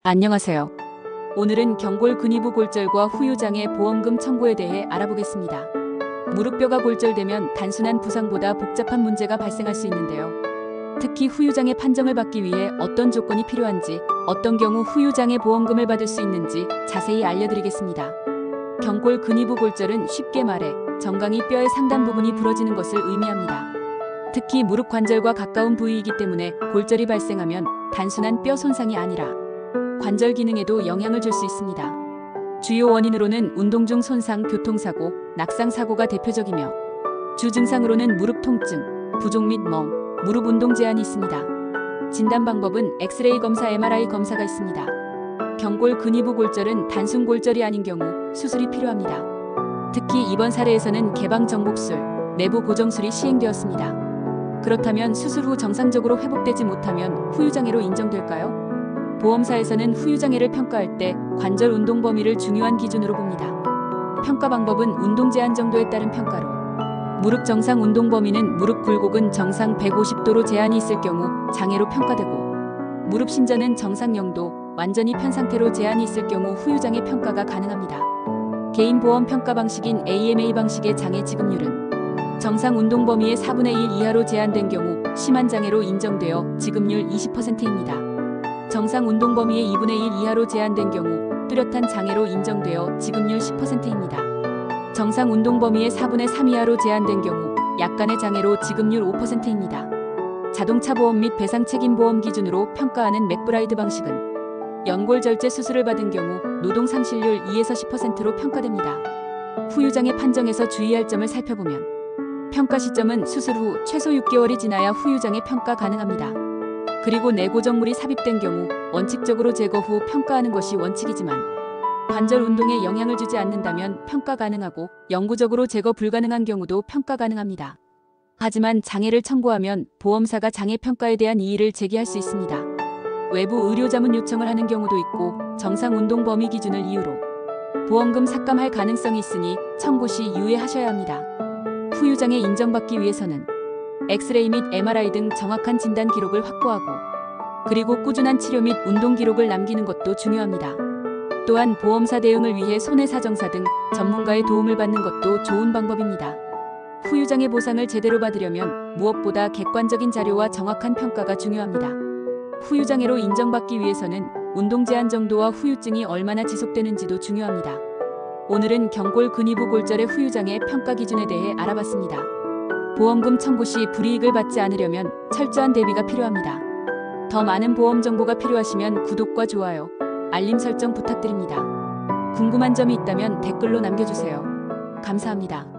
안녕하세요. 오늘은 경골 근위부 골절과 후유장애 보험금 청구에 대해 알아보겠습니다. 무릎뼈가 골절되면 단순한 부상보다 복잡한 문제가 발생할 수 있는데요. 특히 후유장애 판정을 받기 위해 어떤 조건이 필요한지, 어떤 경우 후유장애 보험금을 받을 수 있는지 자세히 알려드리겠습니다. 경골 근위부 골절은 쉽게 말해 정강이 뼈의 상단 부분이 부러지는 것을 의미합니다. 특히 무릎 관절과 가까운 부위이기 때문에 골절이 발생하면 단순한 뼈 손상이 아니라 관절 기능에도 영향을 줄 수 있습니다. 주요 원인으로는 운동 중 손상, 교통사고, 낙상사고가 대표적이며 주 증상으로는 무릎 통증, 부종 및 멍, 무릎 운동 제한이 있습니다. 진단 방법은 엑스레이 검사, MRI 검사가 있습니다. 경골 근위부 골절은 단순 골절이 아닌 경우 수술이 필요합니다. 특히 이번 사례에서는 개방 정복술, 내부 고정술이 시행되었습니다. 그렇다면 수술 후 정상적으로 회복되지 못하면 후유장애로 인정될까요? 보험사에서는 후유장애를 평가할 때 관절 운동 범위를 중요한 기준으로 봅니다. 평가 방법은 운동 제한 정도에 따른 평가로 무릎 정상 운동 범위는 무릎 굴곡은 정상 150도로 제한이 있을 경우 장애로 평가되고 무릎 신전은 정상 0도, 완전히 편 상태로 제한이 있을 경우 후유장애 평가가 가능합니다. 개인 보험 평가 방식인 AMA 방식의 장애 지급률은 정상 운동 범위의 4분의 1 이하로 제한된 경우 심한 장애로 인정되어 지급률 20%입니다. 정상 운동 범위의 2분의 1 이하로 제한된 경우 뚜렷한 장애로 인정되어 지급률 10%입니다. 정상 운동 범위의 4분의 3 이하로 제한된 경우 약간의 장애로 지급률 5%입니다. 자동차 보험 및 배상 책임 보험 기준으로 평가하는 맥브라이드 방식은 연골절제 수술을 받은 경우 노동 상실률 2에서 10%로 평가됩니다. 후유장애 판정에서 주의할 점을 살펴보면 평가 시점은 수술 후 최소 6개월이 지나야 후유장애 평가 가능합니다. 그리고 내고정물이 삽입된 경우 원칙적으로 제거 후 평가하는 것이 원칙이지만 관절 운동에 영향을 주지 않는다면 평가 가능하고 영구적으로 제거 불가능한 경우도 평가 가능합니다. 하지만 장애를 청구하면 보험사가 장애 평가에 대한 이의를 제기할 수 있습니다. 외부 의료 자문 요청을 하는 경우도 있고 정상 운동 범위 기준을 이유로 보험금 삭감할 가능성이 있으니 청구 시 유의하셔야 합니다. 후유장애 인정받기 위해서는 엑스레이 및 MRI 등 정확한 진단 기록을 확보하고 그리고 꾸준한 치료 및 운동 기록을 남기는 것도 중요합니다. 또한 보험사 대응을 위해 손해사정사 등 전문가의 도움을 받는 것도 좋은 방법입니다. 후유장애 보상을 제대로 받으려면 무엇보다 객관적인 자료와 정확한 평가가 중요합니다. 후유장애로 인정받기 위해서는 운동 제한 정도와 후유증이 얼마나 지속되는지도 중요합니다. 오늘은 경골 근위부 골절의 후유장애 평가 기준에 대해 알아봤습니다. 보험금 청구 시 불이익을 받지 않으려면 철저한 대비가 필요합니다. 더 많은 보험 정보가 필요하시면 구독과 좋아요, 알림 설정 부탁드립니다. 궁금한 점이 있다면 댓글로 남겨주세요. 감사합니다.